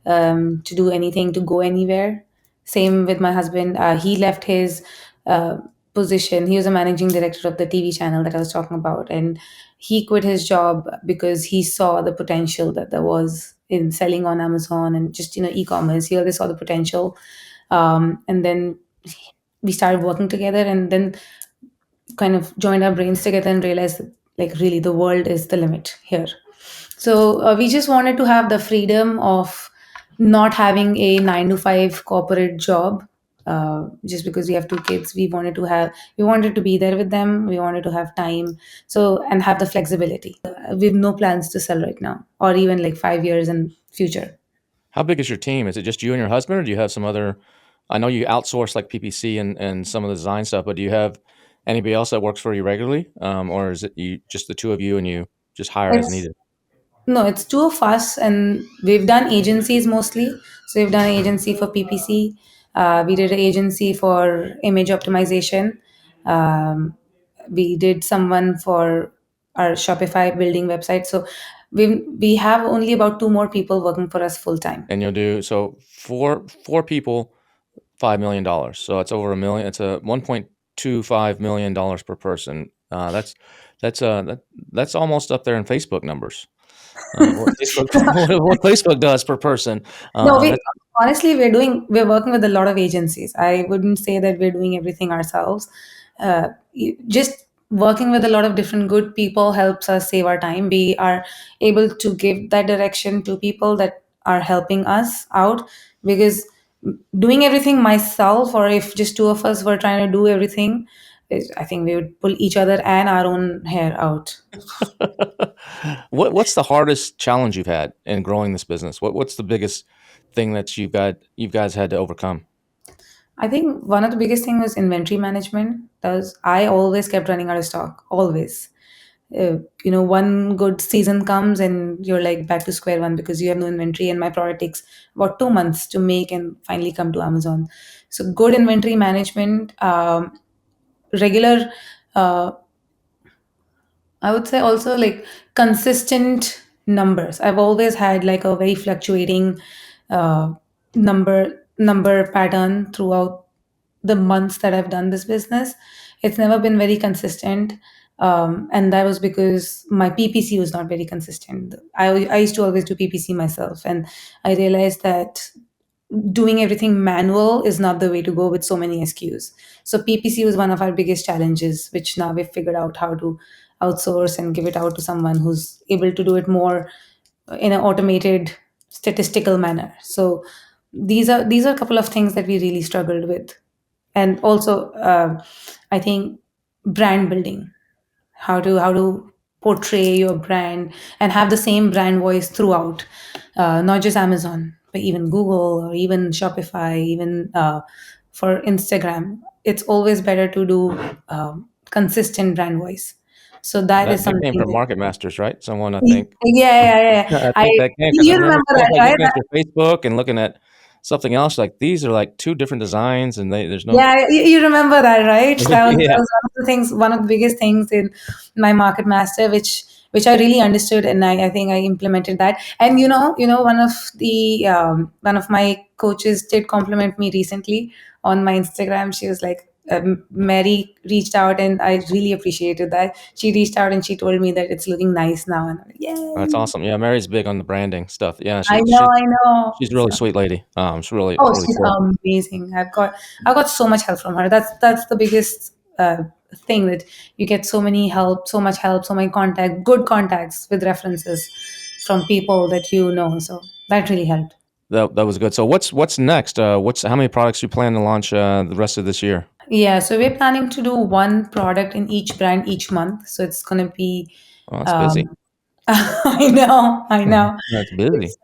to do anything, to go anywhere. Same with my husband. He left his uh, position. He was a managing director of the TV channel that I was talking about, and he quit his job because he saw the potential that there was in selling on Amazon and just e-commerce. He always saw the potential, and then we started working together, and then kind of joined our brains together and realized that, like, really the world is the limit here. So we just wanted to have the freedom of not having a 9 to 5 corporate job. Just because we have 2 kids, we wanted to be there with them. We wanted to have time, so and have the flexibility. We have no plans to sell right now, or even like 5 years in future. How big is your team? Is it just you and your husband, or do you have some other? I know you outsource like PPC and some of the design stuff, but do you have anybody else that works for you regularly, or is it you just the two of you and you just hire as It's needed? No, it's 2 of us, and we've done agencies mostly. So we've done an agency for PPC. We did an agency for image optimization. Um, we did someone for our Shopify building website. So we have only about 2 more people working for us full time. And you'll do so four people, $5 million. So it's over a million. It's a $1.25 million per person. That's almost up there in Facebook numbers. What Facebook what Facebook does per person. No, we That's honestly we're working with a lot of agencies. I wouldn't say that we're doing everything ourselves. Just working with a lot of different good people helps us save our time. We are able to give that direction to people that are helping us out, because doing everything myself, or if just 2 of us were trying to do everything, I think we would pull each other and our own hair out. what's the hardest challenge you've had in growing this business? What's the biggest thing that you guys had to overcome? I think one of the biggest thing was inventory management. That was I always kept running out of stock, always. One good season comes and you're like back to square one because you have no inventory, and my product takes about 2 months to make and finally come to Amazon. So good inventory management, regular uh, I would say also like consistent numbers. I've always had like a very fluctuating uh, number pattern throughout the months that I've done this business. It's never been very consistent. And that was because my PPC was not very consistent. I used to always do PPC myself, and I realized that doing everything manual is not the way to go with so many SKUs. So PPC was one of our biggest challenges, which now we've figured out how to outsource and give it out to someone who's able to do it more in an automated, statistical manner. So these are a couple of things that we really struggled with, and also I think brand building, how to portray your brand and have the same brand voice throughout, not just Amazon, but even Google or even Shopify, even for Instagram. It's always better to do consistent brand voice. So that is That came something from that, Market Masters, right? Someone I yeah, think yeah, yeah, yeah. I I think that came because I You remember remember I was that, like right? looking at your Facebook and looking at something else. Like these are like two different designs, and there's no. Yeah, you remember that, right? That Yeah, was one of the things, one of the biggest things in my market master, which I really understood, and I think I implemented that. And one of my coaches did compliment me recently on my Instagram. She was like, Mary reached out, and I really appreciated that. She reached out and she told me that it's looking nice now, and I'm like, that's yay! awesome. Yeah, Mary's big on the branding stuff. Yeah, I know, I know. she's a really So. sweet lady. Oh, It's really she's cool. amazing. I've got so much help from her. That's the biggest thing, that you get so many help, so much help, so many good contacts with references from people that you know. So that really helped. That was good. So what's next? What's how many products you plan to launch the rest of this year? Yeah, so we're planning to do one product in each brand each month. So it's gonna be Oh, that's busy. um, I know, I know. That's busy. It's,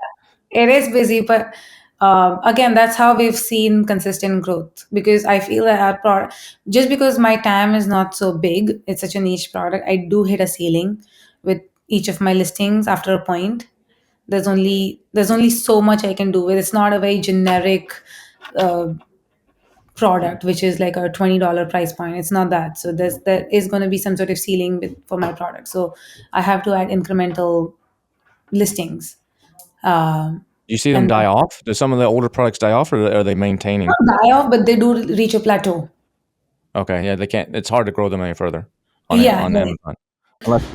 it is busy, but Again, that's how we've seen consistent growth, because I feel that our product, just because my TAM is not so big, it's such a niche product, I do hit a ceiling with each of my listings after a point. There's only so much I can do with. It's not a very generic uh, product which is like a $20 price point. It's not that. So there is going to be some sort of ceiling for my product, so I have to add incremental listings. um, Do you see them and die off? Do some of the older products die off, or are they maintaining? not die off, but they do reach a plateau. Okay, yeah, they can't. It's hard to grow them any further Yeah, on right. Amazon,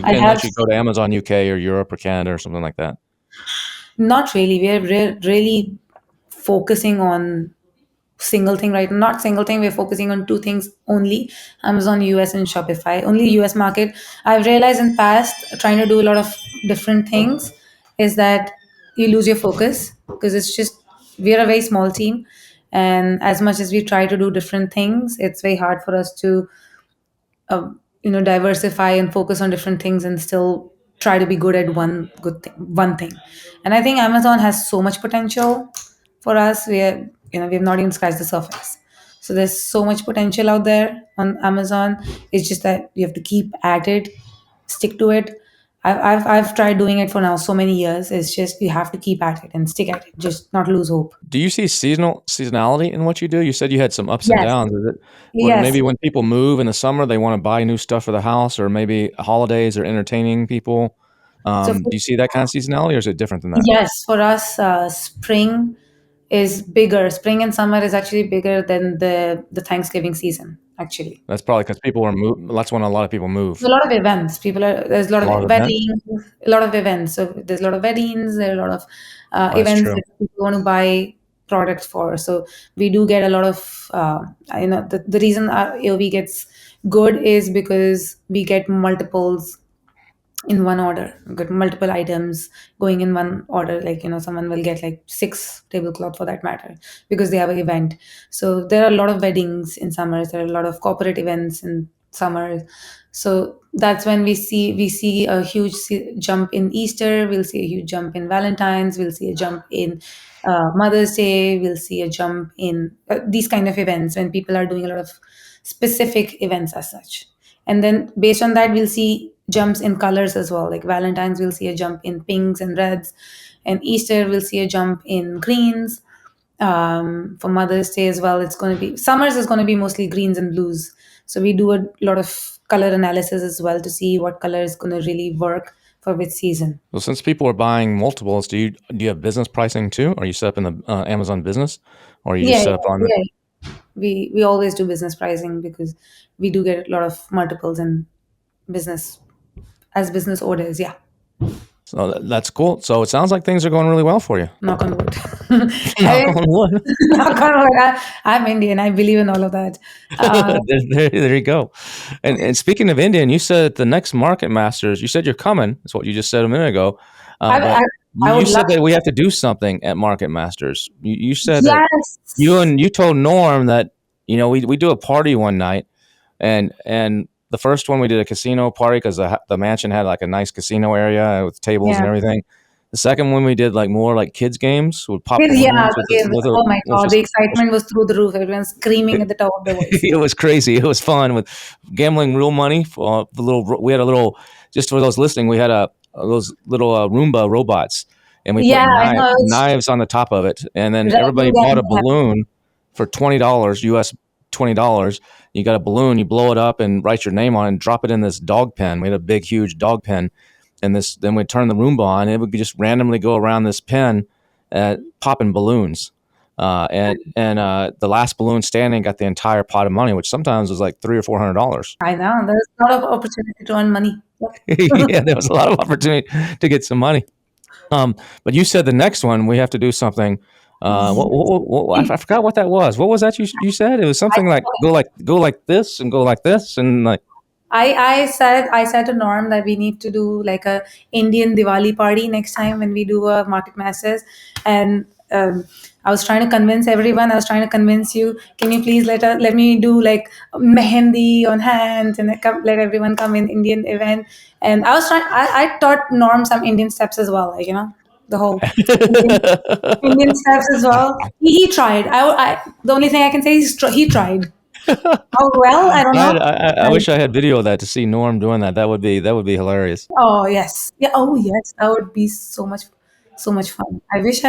I have unless you go to Amazon UK or Europe or Canada or something like that. not really. We're really focusing on single thing, right? Not single thing. We're focusing on two things only: Amazon US and Shopify. Only US market. I've realized in past trying to do a lot of different things is that you lose your focus, because it's just we're a very small team, and as much as we try to do different things, it's very hard for us to diversify and focus on different things and still try to be good at one thing. And I think Amazon has so much potential for us. We have not even scratched the surface. So there's so much potential out there on Amazon. It's just that you have to keep at it, stick to it. I've tried doing it for now so many years. It's just you have to keep at it and stick at it, just not lose hope. Do you see seasonality in what you do? You said you had some ups and Yes. downs. Is it Yes. maybe when people move in the summer, they want to buy new stuff for the house, or maybe holidays or entertaining people? So Do you see that kind of seasonality, or is it different than that? yes, for us, spring is bigger. Spring and summer is actually bigger than the Thanksgiving season. Actually, That's probably because people are That's when a lot of people a move. lot of events. There's a lot A lot of of events. weddings, a lot of events. So there's a lot of weddings. There are a lot of Oh, that's events true. that people want to buy products for. So we do get a lot of. The reason our AOV gets good is because we get multiples in one order. We've got multiple items going in one order. Like, someone will get like six tablecloth for that matter, because they have an event. So there are a lot of weddings in summers. There are a lot of corporate events in summers. So that's when we see a huge jump in Easter. We'll see a huge jump in Valentine's. We'll see a jump in Mother's Day. We'll see a jump in these kind of events when people are doing a lot of specific events as such. And then based on that, we'll see jumps in colors as well. Like Valentine's, we'll see a jump in pinks and reds. And Easter, we'll see a jump in greens. For Mother's Day as well, it's going to be summers is going to be mostly greens and blues. So we do a lot of color analysis as well to see what color is going to really work for which season. Well, since people are buying multiples, do you have business pricing too? Are you set up in the Amazon business, or are you Yeah, just set up yeah, on the? yeah. We always do business pricing because we do get a lot of multiples in business as business orders. Yeah. So that's cool. So it sounds like things are going really well for you. Knock on wood. Knock I, on wood. knock on wood. I'm Indian. I believe in all of that. There you go. And speaking of Indian, you said the next Market Masters. You said you're coming. That's what you just said a minute ago. I, I, But I you would love. said that we have to do something at Market Masters. You said that Yes. you told Norm that we do a party one night, and the first one we did a casino party because the mansion had like a nice casino area with tables and Yeah. everything. The second one we did like more like kids games with pop Yeah. balloons The game. Oh my was God. The just excitement was through the roof. Everyone screaming it, at the top of their voice. it was crazy. It was fun with gambling real money for the little. We had a little just for those listening. We had those little Roomba robots, and we put Yeah, I know. It's knives on the top of it, and then everybody writing bought a them. balloon for $20 US. $20. You got a balloon, you blow it up and write your name on it and drop it in this dog pen. We had a big, huge dog pen, and then we turn the Roomba on. And it would just randomly go around this pen, popping balloons. And the last balloon standing got the entire pot of money, which sometimes was like $300 or $400. I know. There's a lot of opportunity to earn money. Yeah, there was a lot of opportunity to get some money. But you said the next one we have to do something. I forgot what that was. What was that you said? It was something like go like this and go like this and like. I said to Norm that we need to do like a Indian Diwali party next time when we do a Market Masters, and I was trying to convince everyone. I was trying to convince you. Can you please let me do like mehendi on hands and let everyone come in Indian event? And I was trying. I taught Norm some Indian steps as well. Like the whole Indian steps as well. He tried. The only thing I can say is he tried. How well, I don't know. I wish I had video of that to see Norm doing that. That would be hilarious. Oh yes, yeah. Oh yes, that would be so much fun. I wish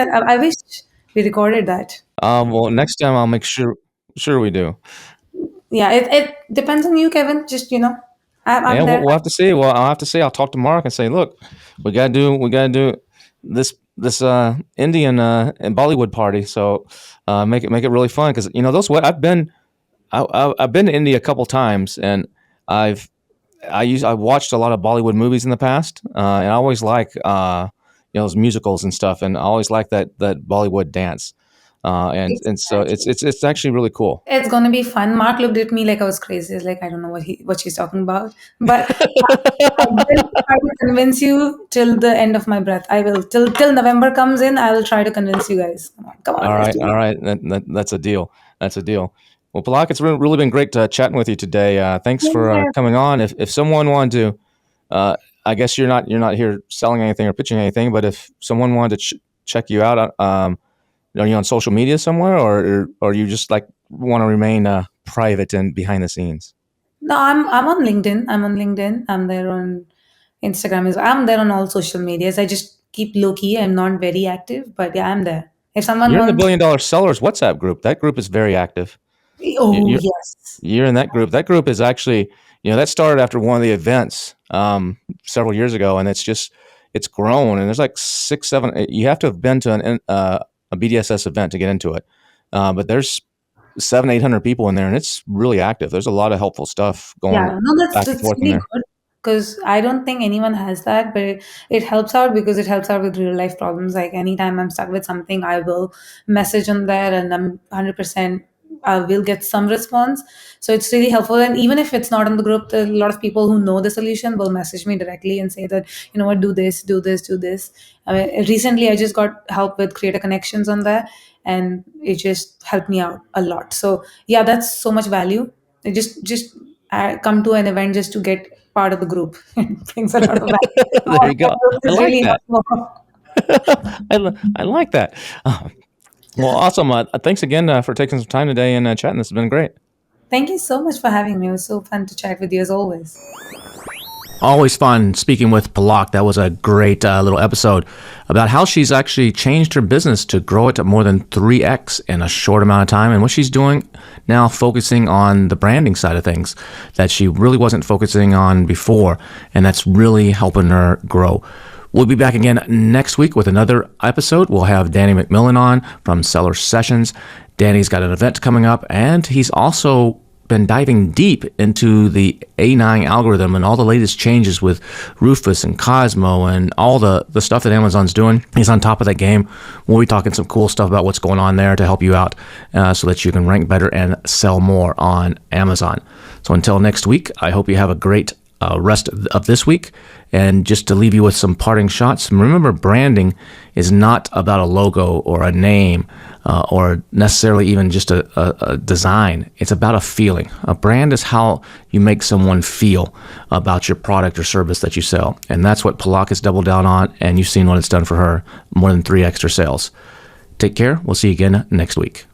we recorded that. Well, next time I'll make sure we do. Yeah, it depends on you, Kevin. Just I'm Yeah, there. we'll have to see. Well, I'll have to see. I'll talk to Mark and say, look, we gotta do this Indian and Bollywood party. So make it really fun because those I've been to India a couple times and I've I watched a lot of Bollywood movies in the past and I always like those musicals and stuff and I always like that Bollywood dance and so Exactly. it's actually really cool. It's gonna be fun. Mark looked at me like I was crazy. He's like, I don't know what she's talking about. But I will try to convince you till the end of my breath. I will till November comes in. I will try to convince you guys. Come on, All let's right, do all it. right. That's a deal. That's a deal. Well, Palak, it's really been great chatting with you today. Thanks for Yeah. coming on. If someone wanted to, I guess you're not here selling anything or pitching anything, but if someone wanted to check you out, are you on social media somewhere, or you just like want to remain private and behind the scenes? No, I'm on LinkedIn. I'm on LinkedIn. I'm there on Instagram as well. I'm there on all social medias. I just keep low key. I'm not very active, but yeah, I'm there. If someone You're in the wants, Billion Dollar Sellers WhatsApp group. That group is very active. oh You're yes, you're in that group. That group is actually, that started after one of the events several years ago, and it's grown. And there's like six, seven. You have to have been to a BDSS event to get into it, but there's 700-800 people in there, and it's really active. There's a lot of helpful stuff going yeah, no, back and that's forth in really there. good because I don't think anyone has that, but it helps out because it helps out with real life problems. Like anytime I'm stuck with something, I will message on there, and I'm 100%. I will get some response, so it's really helpful. And even if it's not in the group, a lot of people who know the solution will message me directly and say that what, do this, do this, do this. I mean, recently I just got help with creator connections on there, and it just helped me out a lot. So yeah, that's so much value. It just come to an event just to get part of the group. It brings a lot of value. There you go. I It's like really that. helpful. I like that. Well, awesome. Thanks again for taking some time today and chatting. This has been great. Thank you so much for having me. It was so fun to chat with you as always. Always fun speaking with Palak. That was a great little episode about how she's actually changed her business to grow it to more than 3x in a short amount of time, and what she's doing now, focusing on the branding side of things that she really wasn't focusing on before, and that's really helping her grow. We'll be back again next week with another episode. We'll have Danny McMillan on from Seller Sessions. Danny's got an event coming up, and he's also been diving deep into the A9 algorithm and all the latest changes with Rufus and Cosmo and all the stuff that Amazon's doing. He's on top of that game. We'll be talking some cool stuff about what's going on there to help you out so that you can rank better and sell more on Amazon. So until next week, I hope you have a great rest of this week. And just to leave you with some parting shots, remember, branding is not about a logo or a name or necessarily even just a design. It's about a feeling. A brand is how you make someone feel about your product or service that you sell. And that's what Palak has doubled down on, and you've seen what it's done for her, more than 3 extra sales. Take care. We'll see you again next week.